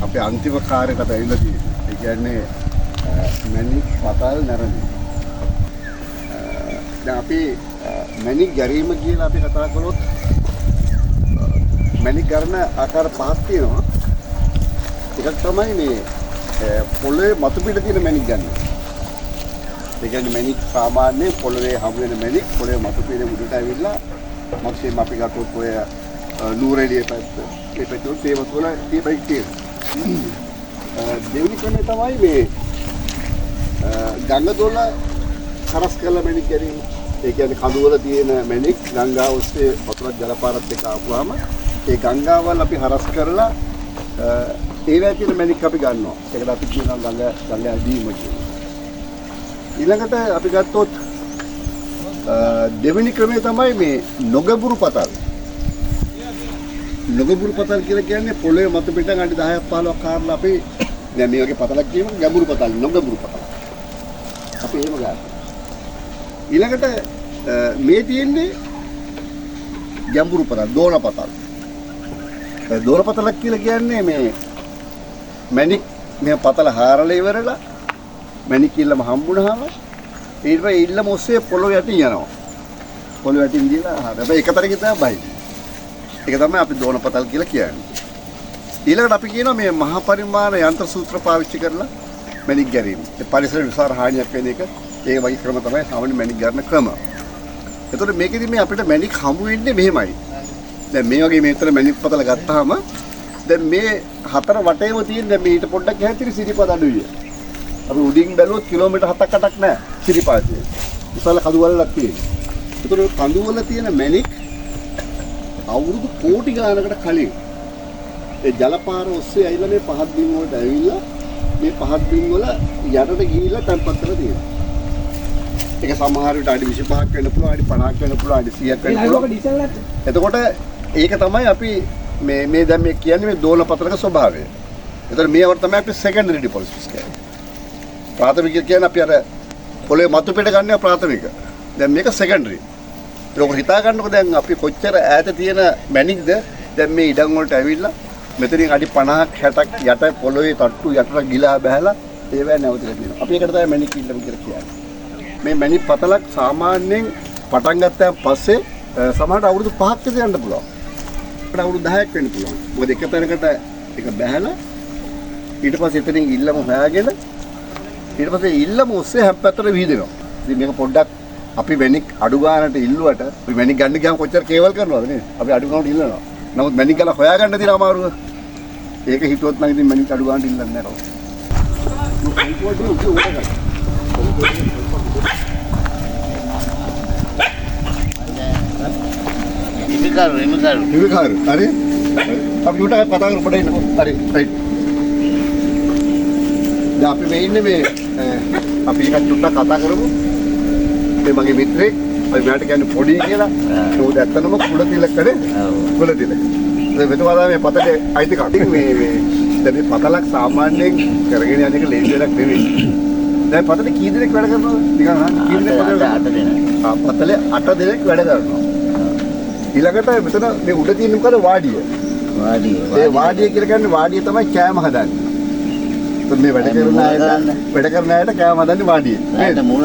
අපේ අන්තිම කාර්යකට ඇවිල්ලා තියෙනවා. ඒ කියන්නේ මැණික් පතල් නැරඹීම. දැන් අපි මැණික් ගැරීම කියලා අපි කතා කළොත් මැණික් ගන්න ආකාර පහක් තියෙනවා. එකක් තමයි මේ පොළවේ මතු පිට තියෙන මැණික් ගන්න. ඒ කියන්නේ මැණික් සාමාන්‍යයෙන් පොළවේ හමු වෙන මැණික් පොළවේ මතු පිට උඩට ඇවිල්ලා මක්සිම අපි ගත්තොත් ඔය නූරෙලිය පැත්ත ඒ පැත්තේ තේමත් වල තියෙයි තියෙනවා. දෙවෙනි ක්‍රමය තමයි මේ ගංගා දොළ හරස් කරලා මැණික් ගැනීම. ඒ කියන්නේ කඳු වල තියෙන මැණික් ගංගාව ඔස්සේ වතුරක් ජලපාරත් එක්ක ආපුවාම ඒ ගංගාවල් අපි හරස් කරලා ඒවැය තියෙන මැණික් අපි ගන්නවා. ඒකට අපි කියනවා ගංගා දීම කියලා. ඊළඟට අපි ගත්තොත් දෙවෙනි ක්‍රමය තමයි මේ නොගබුරු පතල්. නොගබුරු පතල් කියලා කියන්නේ පොළවේ මතු පිටන් අඩි 10ක් 15ක් කාරලා අපි දැන් මේ වගේ පතලක් කියමු ගැඹුරු පතල් නොගබුරු පතල්. අපි එහෙම ගන්නවා. ඊළඟට මේ තියෙන්නේ ගැඹුරු පතල් දෝන පතල්. දෝන පතලක් කියලා කියන්නේ මේ මැණික් මේ පතල හාරලා ඉවරලා මැණික් ඉල්ලම හම්බුනහම ඊට පස්සේ ඉල්ලම ඔස්සේ පොළොව යටින් යනවා. පොළොව යටින් ගිහලා හැබැයි එක තරකින් තමයි බයි. ඒක තමයි අපි දෝන පතල් කියලා කියන්නේ. ඊළඟට අපි කියනවා මේ මහා පරිමාණ යන්ත්‍ර සූත්‍ර පාවිච්චි කරලා මැණික් ගැරීම. ඒ පරිසරයට විසාර හානියක් වෙන එක ඒ වගේ ක්‍රම තමයි සාමාන්‍ය මැණික් ගන්න ක්‍රම. ඒතකොට මේකෙදි මේ අපිට මැණික් හමු වෙන්නේ මෙහෙමයි. දැන් මේ වගේ මේතර මැණික් පතල ගත්තාම දැන් මේ හතර වටේම තියෙන දැන් මේ ඊට පොඩ්ඩක් හැතිරි සිරිපද අඩුවිය. අපි උඩින් බැලුවොත් කිලෝමීටර් 7ක් 8ක් නෑ සිරිපාතේ. විශාල කඳු වලක් තියෙනවා. ඒතකොට කඳු වල තියෙන මැණික් අවුරුදු කෝටි ගානකට කලින් ඒ ජලපාර ඔස්සේ ඇවිල්ලා මේ පහත් බිම් වලට ඇවිල්ලා මේ පහත් බිම් වල යටට ගිහිල්ලා තැන්පත් කරලා තියෙනවා. ඒක සමහර විට අඩි 25ක් වෙන්න පුළුවන්, අඩි 50ක් වෙන්න පුළුවන්, අඩි 100ක් වෙන්න පුළුවන්. එතකොට ඒක තමයි අපි මේ දැන් මේ කියන්නේ මේ දෝන පතරක ස්වභාවය. එතකොට මේවට තමයි අපි සෙකන්ඩරි ඩිපොසිට්ස් කියන්නේ. ප්‍රාථමික කියන්නේ අපි අර පොළේ මතු පිට ගන්නවා ප්‍රාථමික. දැන් මේක සෙකන්ඩරි. ඒක හිතා ගන්නකො දැන් අපි කොච්චර ඈත තියෙන මැණික්ද දැන් මේ ඉඩම් වලට ඇවිල්ලා මෙතනින් අඩි 50ක් 60ක් යට පොළොවේ තට්ටු යටට ගිලා බහැලා ඒවැ නැවතිලා තියෙනවා. අපි ඒකට තමයි මැණික් ඉල්ලම කියලා කියන්නේ. මේ මැණික් පතලක් සාමාන්‍යයෙන් පටන් ගත්තාන් පස්සේ සමහරට අවුරුදු 5ක් විතර යන්න පුළුවන්. අපිට අවුරුදු 10ක් වෙන්න පුළුවන්. මොකද එක තැනකට ඒක බහැලා ඊට පස්සේ එතනින් ඉල්ලම හොයාගෙන ඊට පස්සේ ඉල්ලම ඔස්සේ හැප්පැත්තට විහිදෙනවා. ඉතින් මේක පොඩ්ඩක් අපි මැණික් අඩු ගන්නට ඉල්ලුවට අපි මැණික් ගන්න ගියාම කොච්චර කේවල් කරනවද නේද? අපි අඩු ගන්නට ඉල්ලනවා. නමුත් මැණික් ගල හොයාගන්න තියෙන අමාරුව. ඒක හිතුවොත් නම් ඉතින් මැණික් අඩු ගන්නට ඉල්ලන්නේ නැහැ නෝ. ඉමිකාරු. හරි. අපි උට කතා කරමු පොඩ්ඩක් ඉන්නකෝ. හරි. රයිට්. දැන් අපි මේ ඉන්නේ මේ අපි එකක් චුට්ටක් කතා කරමු. මේ මගේ මිත්‍රෙක් අපි මෙයාට කියන්නේ පොඩි කියලා. ඒක ඇත්තනම කුලතිලකනේ. කුලතිලක. ඒ මෙතුමාලා මේ පතේ අයිතිකම්. මේ දැන් මේ පතලක් සාමාන්‍යයෙන් කරගෙන යන එක ලේසි දෙයක් නෙවෙයි. දැන් පතේ කී දෙනෙක් වැඩ කරනවද? නිකන් අහන්න කී දෙනෙක් වැඩ කරනවද? 8 දෙනෙක්. පතලේ 8 දෙනෙක් වැඩ කරනවා. ඊළඟට මෙතන මේ උඩ තියෙන මොකද වාඩිය. ඒ වාඩිය කියලා කියන්නේ වාඩිය තමයි කෑම හදන්නේ. මේ වැඩ කරන අයට කෑම හදන්නේ වාඩියේ. රැයට මුර.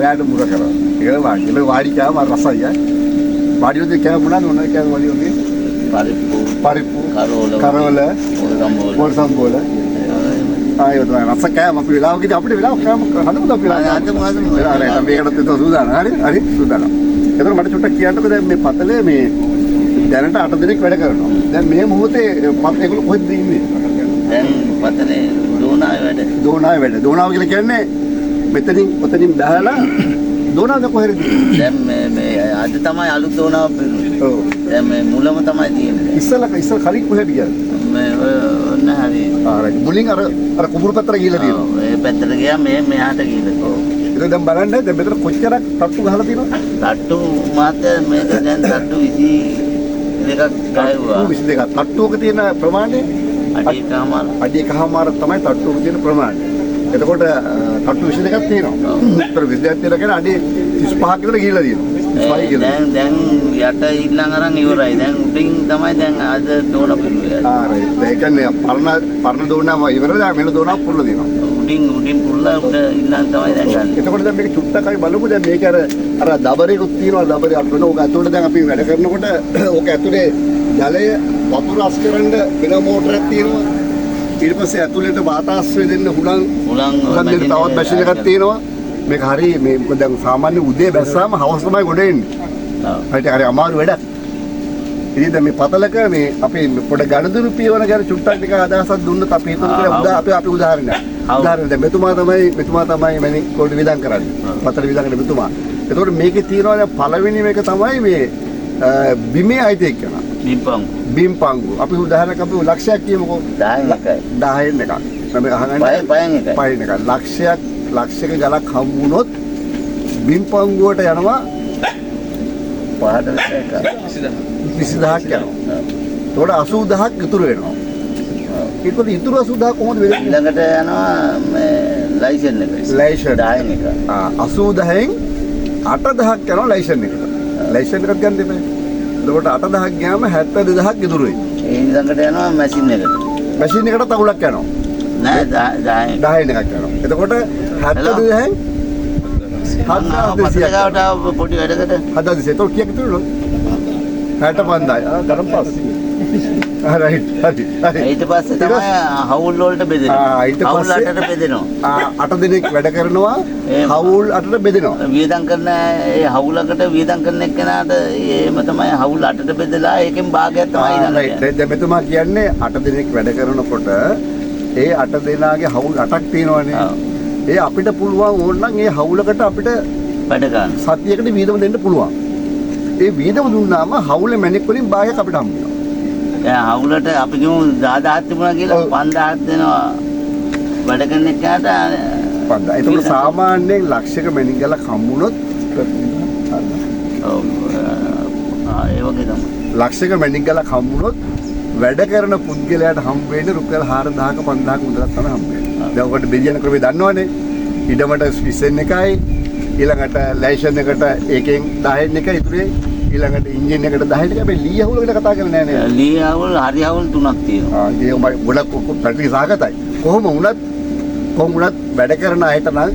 රැයට මුර කරනවා. ඒක වාඩිය. ඒ වාඩි කෑම රසයි ඈ. වාඩියෝදී කෑම මොනවාද මොනවද කෑම වාඩියෝදී? පරිප්පු. කරවල. පොල් සම්බෝල. ආයෙත් රස කෑම අපි වෙලාවකදී අපිට වෙලාව කෑම හදමුද අපි වෙලාව. මේකට සූදානම්. හරි සූදානම්. එතකොට මට චුට්ටක් කියන්නකෝ දැන් මේ පතලේ මේ දැනට 8 දෙනෙක් වැඩ කරනවා. දැන් මේ මොහොතේ ඒගොල්ලෝ කොහෙද ඉන්නේ? දැන් පතලේ දෝනාවේ වැඩ. දෝනාව කියලා කියන්නේ මෙතනින් ඔතනින් බහලා දෝනාවද කොහෙද? දැන් මේ අද තමයි අලුත් දෝනාව පිරුනේ. ඔව්. දැන් මේ මුලම තමයි තියෙන්නේ. ඉස්සල කලින් කොහෙද ගියාද? මේ ඔන්න හරි. ආරයි. මුලින් අර කුඹුරු පැත්තට ගිහලා තියෙනවා. ඔව්. ඒ පැත්තට ගියා මෙහාට ගිහලා. ඔව්. ඒක දැන් බලන්න දැන් මෙතන කොච්චරක් තට්ටු ගහලා තියෙනවද? තට්ටු මාත්‍ය මේක දැන් තට්ටු 22ක් ගහුවා. 22ක්. තට්ටුවක තියෙන ප්‍රමාණය අඩි එකමාර තමයි තට්ටුවක තියෙන ප්‍රමාණය. එතකොට තට්ටු 22ක් තියෙනවා. ඒතර 22ක් තියෙනවා කියන්නේ අඩි 35ක් විතර ගිහිල්ලා තියෙනවා. ස්වයි කියලා. දැන් යට ඊළඟ අරන් ඉවරයි. දැන් උඩින් තමයි දැන් අද දෝන පිළිවෙල. ඒ කියන්නේ පරණ දෝනාව ඉවරලා මෙන්න දෝනාව පුරලා දෙනවා. උඩින් පුරලා උඩ ඊළඟ තමයි දැන් ගන්න. එතකොට දැන් මේක චුට්ටක් අපි බලමු දැන් මේක අර දබරේකුත් තියෙනවා දබරේ අතුන ඕක ඇතුළට දැන් අපි වැඩ කරනකොට ඕක ඇතුලේ ජලය වතුර අස් කරන්න වෙන මෝටරයක් තියෙනවා. ඊට පස්සේ ඇතුළේට වාතාශ්‍රය දෙන්න හුලං දෙන්න තවත් මැෂින් එකක් තියෙනවා. මේක හරි මේ මොකද දැන් සාමාන්‍ය උදේ බැස්සාම හවස තමයි ගොඩ එන්නේ. හරියට හරි අමාරු වැඩක්. ඉතින් දැන් මේ පතලක මේ අපි පොඩ ගණදුරු පියවන ගැන චුට්ටක් ටික අදහසක් දුන්නත් අපි හිතමු කියලා අපි උදාහරණයක්. උදාහරණ දැන් මෙතුමා තමයි මැනික් කොල්ඩ් විදන් කරන්නේ. පතල විදන් කරන මෙතුමා. එතකොට මේකේ තියෙනවා දැන් පළවෙනි මේක තමයි මේ බිමේ අයිති එක්කන. බිම්පංගු. අපි උදාහරණයක් අපි ලක්ෂයක් කියමුකෝ. 10 එකක්. අපි අහගන්නේ පයින් එකක්. ලක්ෂයක ගලක් හම්බ වුණොත් බිම්පංගුවට යනවා 20000ක් යනවා. ඒකට 80000ක් ඉතුරු වෙනවා. ඒකවල ඉතුරු 80000 කොහොමද වෙන්නේ? ඊළඟට යනවා මේ ලයිසන් එක. 10 එක. 80000න් 8000ක් යනවා ලයිසන් එකට. ලයිසන් එකක් ගන්න දෙපේ. එතකොට 8000ක් ගියාම 72000ක් ඉතුරුයි. ඒ ඊළඟට යනවා මැෂින් එකට. මැෂින් එකට තවුලක් යනවා. නෑ 10 එකක් යනවා. එතකොට 72000න් 7200කට පොඩි වැඩකට 7200. එතකොට කීයක් ඉතුරුනොත්? 65යි. ගණන් පාස්. හරි. ඊට පස්සේ තමයි හවුල් වලට බෙදෙනවා. හවුල් 8ට බෙදෙනවා. 8 දිනක් වැඩ කරනවා. හවුල් 8ට බෙදෙනවා. වියදම් කරන ඒ හවුලකට වියදම් කරන එක්කෙනාට එහෙම තමයි හවුල් 8ට බෙදලා ඒකෙන් භාගයක් තමයි ඊළඟට. දැන් මෙතුමා කියන්නේ 8 දිනක් වැඩ කරනකොට ඒ 8 දෙනාගේ හවුල් 8ක් තියෙනවනේ. ඒ අපිට පුළුවන් ඕනනම් ඒ හවුලකට අපිට වැඩ ගන්න. සතියකට වියදම දෙන්න පුළුවන්. ඒ වියදම දුන්නාම හවුලේ මැණික් වලින් භාගයක් අපිට හම්බ වෙනවා. දැන් හවුලට අපි කියමු 10000ක් තිබුණා කියලා 5000ක් දෙනවා වැඩ කරන එකට 5000. ඒක සාමාන්‍යයෙන් ලක්ෂයක මැණික් ගලක් හම්බුනොත් ඒ වගේ තමයි. ලක්ෂයක මැණික් ගලක් හම්බුනොත් වැඩ කරන පුද්ගලයාට හම්බ වෙන්නේ රුපියල් 4000ක 5000ක මුදලක් තමයි හම්බ වෙන්නේ. දැන් ඔකට බෙදියන ක්‍රමය දන්නවනේ. ඉඩමට ස්විසෙන් එකයි ඊළඟට ලයිසන් එකට ඒකෙන් 10න් එක ඉතුරුයි ඊළඟට එන්ජින් එකට 10න් එක අපි ලී හවුල ගැන කතා කරන්නේ නැහැ නේද? ලී හවුල් හරි හවුල් තුනක් තියෙනවා. ඒක ගොඩක් පැටි සාගතයි. කොහොම වුණත් වැඩ කරන අයට නම්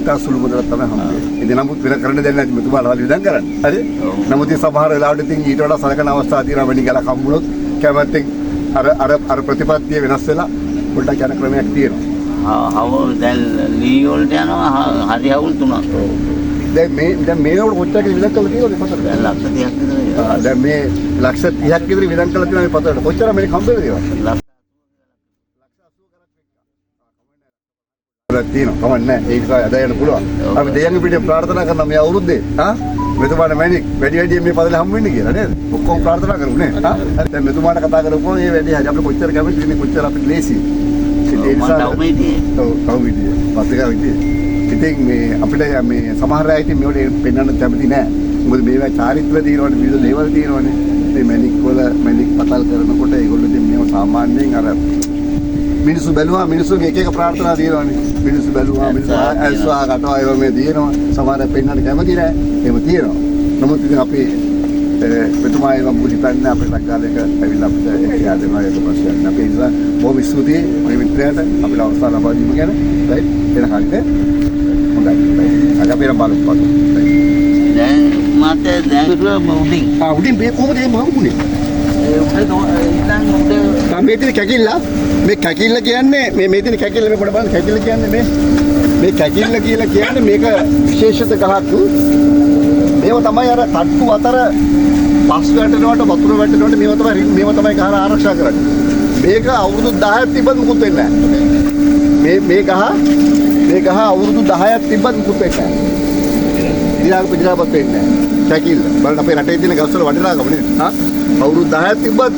ඉතා සුළු මුදලක් තමයි හම්බ වෙන්නේ. ඉතින් නමුත් වෙන කරන්න දෙන්නේ නැති මෙතුමාලා වල විදන් කරන්නේ. හරි? නමුත් ඒ සමහර වෙලාවට ඉතින් ඊට වඩා සලකන අවස්ථා තියෙනවා වෙනි ගලක් හම්බුනොත් කැමැත්තෙන් අර ප්‍රතිපත්තිය වෙනස් වෙලා පොඩ්ඩක් යන ක්‍රමයක් තියෙනවා. හවුල් දැන් ලී වලට යනවා හරි හවුල් තුනක්. දැන් මේ වල කොච්චරද විදන් කරලා තියෙනවද පතර? දැන් ලක්ෂ 30ක් විතර. දැන් මේ ලක්ෂ 30ක් විතර විදන් කරලා තියෙනවා මේ පතරට. කොච්චර මේක හම්බ වෙනවද? තියෙනවා කමක් නැහැ. ඒක අද යන්න පුළුවන්. අපි දෙයන්ගේ පිටේ ප්‍රාර්ථනා කරනවා මේ අවුරුද්දේ මෙතුමාට මැණික් වැඩි මේ පදල හම්බ වෙන්නේ කියලා නේද? ඔක්කොම ප්‍රාර්ථනා කරමු නේ. දැන් මෙතුමාට කතා කරපුවා මේ වැඩි හරි අපිට කොච්චර කැමති ඉන්නේ කොච්චර අපිට ලේසි. ඒ නිසා තවුමීදී පස්සේ ඉතින් මේ අපිට මේ සමහර අය ඉතින් මේවට පෙන්වන්න කැමති නෑ. මොකද මේවා චාරිත්‍ර තියෙනවනේ විවිධ දේවල් තියෙනවනේ. මේ මැණික් පතල් කරනකොට ඒගොල්ලෝ ඉතින් මේව සාමාන්‍යයෙන් අර මිනිස්සු බැලුවා මිනිස්සුගේ එක ප්‍රාර්ථනා තියෙනවානේ. මිනිස්සු බැලුවා මිනිස්සු ඇස්වා කටවා ඒවා මේ තියෙනවා. සමහර පෙන්වන්න කැමති නෑ. එහෙම තියෙනවා. නමුත් ඉතින් අපි මෙතුමා ඒවා මුලින්ම අපේ ලංකාවේක ඇවිල්ලා අපිට එක්කලා දෙනවා ඒක ප්‍රශ්නයක්. අපි ඉතින් බොහොම ස්තුතියි මේ මිත්‍රයාට අපිට අවස්ථාව ලබා දීම ගැන. right? එන හරියට හොඳයි. අද අපි බලමු. දැන් මට දැන් උඩින් උඩින් මේ කොහොමද මේ මහුනේ? මේ තියෙන කැකිල්ල මේ කැකිල්ල කියන්නේ මේ තියෙන කැකිල්ල මේ පොඩ බලන්න කැකිල්ල කියන්නේ මේ කැකිල්ල කියලා කියන්නේ මේක විශේෂිත ගහක්. මේව තමයි අර තට්ටු අතර පස් වැටෙනවට වතුර වැටෙනවට මේව තමයි ගහ ආරක්ෂා කරන්නේ. මේක අවුරුදු 10ක් තිබ්බත් මුකුත් වෙන්නේ නැහැ. මේ ගහ අවුරුදු 10ක් තිබ්බත් මුකුත් වෙන්නේ නැහැ. ඉතින් වෙන්නේ නැහැ. කැකිල්ල බලන්න අපේ රටේ තියෙන ගස්වල වටිනාකම නේද? අවුරුදු 10ක් තිබ්බත්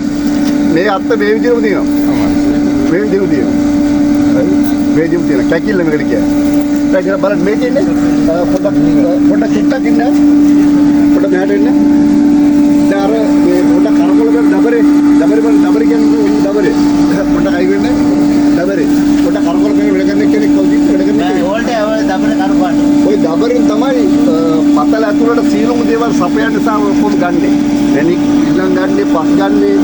මේ අත්ත මේ විදිහම තියෙනවා. මේ විදිහම තියෙනවා. මේ විදිහම තියෙන කැකිල්ල මේකට කියන්නේ. දැන් බලන්න මේ තියෙන්නේ පොඩක් චුට්ටක් ඉන්න. පොඩ මෙහාට එන්න. දැන් අර මේ පොඩ කරකොල කරන දබරේ කියන්නේ දබරේ. පොඩ කයි වෙන්නේ. දබරේ. පොඩ කරකොල කරන වැඩ කරන කෙනෙක් කවුද වැඩ කරන්නේ? ඕල්ට දබරේ කරපාන. ওই දබරෙන් තමයි පතල ඇතුළට සීලුම් ගන්නේ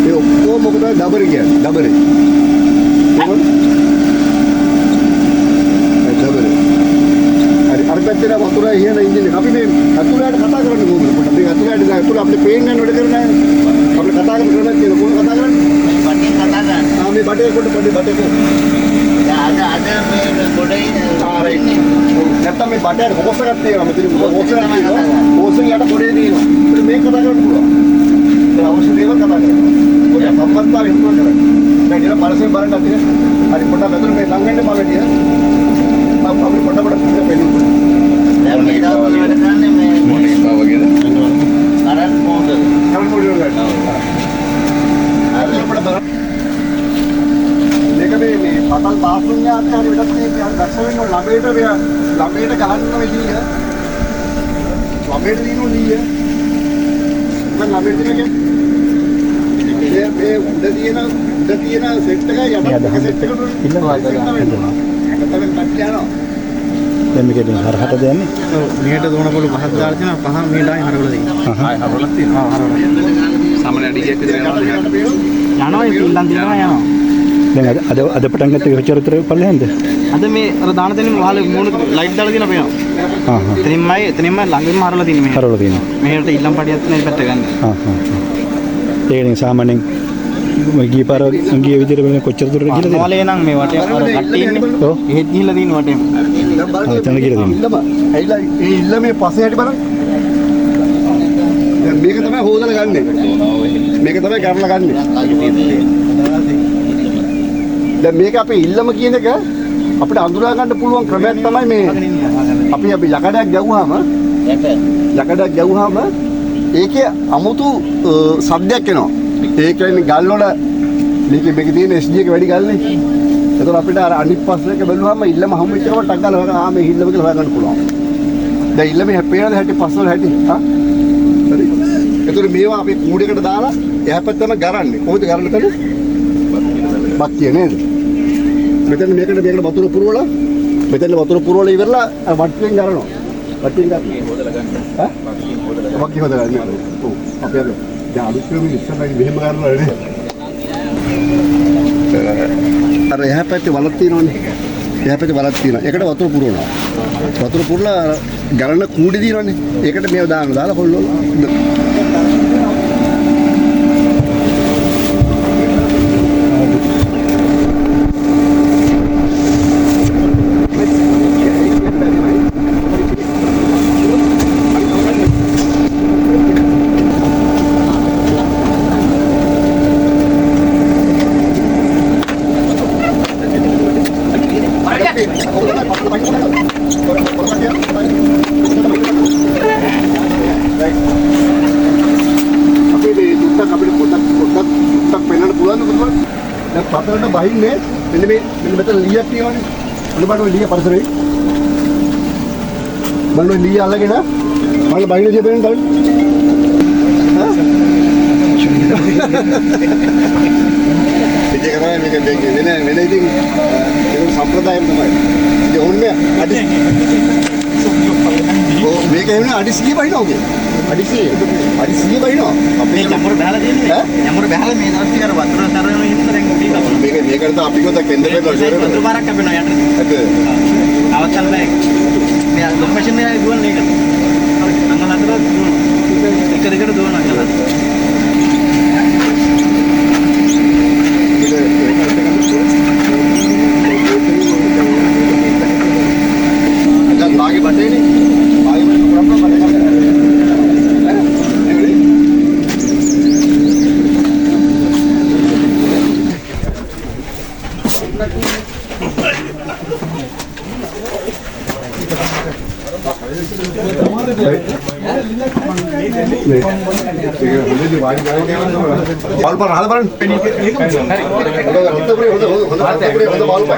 ඒ ඔක්කොම මොකද ඩබරි කියන්නේ ඩබරි ඩබරි හරි අර පැත්තේ වතුර ඉහළ ඉන්නේ අපි මේ අතුලට කතා කරන්නේ කොහොමද පොඩ්ඩක් මේ අතුලට අතුල අපිට පේන්නේ නැහැ වැඩ කරන්නේ අපිට කතා කරන්න තියෙන කොහොමද කතා කරන්නේ බටේ කතා ගන්න. මේ බටේ කොට බටේ අද මේ ගොඩේ නැත්තම් මේ බටේ හොස් එකක් තියෙනවා මෙතන හොස් එකක් තියෙනවා හොස් එක යට පොඩේ තියෙනවා ඒක මේක කතා කරන්න පුළුවන් ඒ අවශ්‍ය දේවල් කතා කරන්න පොඩ්ඩක් සම්බන්ධතාවය හිතනවා කරන්න දැන් ඉතින් පරසෙන් බලන්න තියෙන හරි පොඩ්ඩක් මෙතන මේ ලං වෙන්න මම වැඩිය අපි පොඩ්ඩක් පෙන්නන්න දැන් මේ දවස්වල වැඩ කරන්නේ මේ මොනිකා වගේද? කරන්ට් මොකද? කරන්න පොඩ්ඩක් ගන්න මේක මේ පතල් බාස්රුම් යාත්‍රා හරි වැඩක් නේ දක්ෂ වෙන්න ළමයට ගහන්න වෙදී ළමයට දිනු නීය මම ළමයට දිනක මේ උඩ තියෙන සෙට් එක යට සෙට් එකට ඉන්නවා දැන් මේකෙන් හරහට දෙන්නේ. ඔව් මෙහෙට දෝන පොළු පහක් දාලා තියෙනවා පහ මෙහෙට ආයි හරවලා තියෙනවා. ආයි හරවලක් තියෙනවා. ආ හරවලා. සාමාන්‍ය අඩියක් විතර යනවා. යනවා ඒ පිල්ලන් දිනනවා යනවා. දැන් අද පටන් ගත්ත විචාරිතර පල්ලෙන්ද? අද මේ අර දාන දෙන්නේ වහල මූණ ලයිට් දාලා තියෙනවා පේනවා. හා හා. එතනින්මයි ළඟින්ම හරවලා තියෙන්නේ මෙහෙට. හරවලා තියෙනවා. මෙහෙට ඉල්ලම් පඩියක් තියෙන පැත්ත ගන්න. හා හා. ඒකෙන් සාමාන්‍යයෙන් ගිය පාර ගිය විදිහට වෙන කොච්චර දුරට ගිහලා තියෙනවද? මොලේ නම් මේ වටේ අර කට්ටි ඉන්නේ. ඔව්. එහෙත් ගිහලා තියෙන වටේම. දැන් බලන්න එතන ගිහලා තියෙනවා. ඉල්ලම ඇයිලා ඒ ඉල්ලමේ පස්සේ හැටි බලන්න දැන් මේක තමයි හොදලා ගන්නෙ මේක තමයි කරලා ගන්නෙ දැන් මේක අපේ ඉල්ලම කියන එක අපිට අඳුරා ගන්න පුළුවන් ක්‍රමයක් තමයි මේ අපි යකඩයක් ගැව්වහම ඒකේ අමුතු සද්දයක් එනවා ඒ කියන්නේ ගල් වල මේකේ තියෙන SD එක වැඩි ගල්නේ එතකොට අපිට අර අනිත් පස්සේක බැලුවාම ඉල්ලම හමු වෙච්ච ගමන් ටක් ගාලා හොයනවා මේ ඉල්ලම කියලා හොයා ගන්න පුළුවන් දැන් ඉල්ලමේ හැපේනද හැටි පස්සවල හැටි හා හරි එතකොට මේවා අපි කූඩේකට දාලා එහා පැත්තම ගරන්නේ කොහොමද ගරන්න කන්නේ බක්කිය නේද මෙතන මේකට වතුර පුරවලා ඉවරලා වට්ටියෙන් ගරනවා වට්ටියෙන් ගන්න හොදලා ගන්න හා බක්කිය හොදලා ගන්න ඔව් අපි අද දැන් අලුත් ක්‍රමෙ ඉස්සරහින් මෙහෙම කරනවා නේද අර එහා පැත්තේ වලක් තියෙනවනේ එහා පැත්තේ වලක් තියෙනවා ඒකට වතුර පුරවනවා වතුර පුරලා ගලන කූඩේ තියෙනවනේ ඒකට මේව දාලා හොල්ලනවා පතරට බහින්නේ මෙන්න මෙතන ලීයක් තියෙනවනේ මොන බඩෝ ලීය පරිසරේ බලන්න ලීය අල්ලගෙන මම බහින්න දෙපෙන් බලන්න ඉතින් කරන්නේ මේක වෙන ඉතින් ඒක සම්ප්‍රදායම තමයි ඉතින් ඕන්නේ අඩි මේක එන්නේ අඩි 100 බහිනවා ඔගේ අඩි 100 බහිනවා මේ යම්මර බහලා තියෙන්නේ යම්මර බහලා මේ දවස් ටික අර වතුර තරගෙන ඉන්න දැන් උඩින් කපනවා මේකට අපි කොහොමද කෙන්ද පෙන්නලා ෂෙරේ වතුර පාරක් කැපෙනවා යට අවසන් නැහැ මේ ලොම් මැෂින් එකයි දුවන්නේ ඒක අංගල අතර එක දෙකට දුවන අංගල आगे बढ़े नहीं आगे बढ़े प्रॉब्लम बनेगा बॉल पर हाथ बरन बॉल पर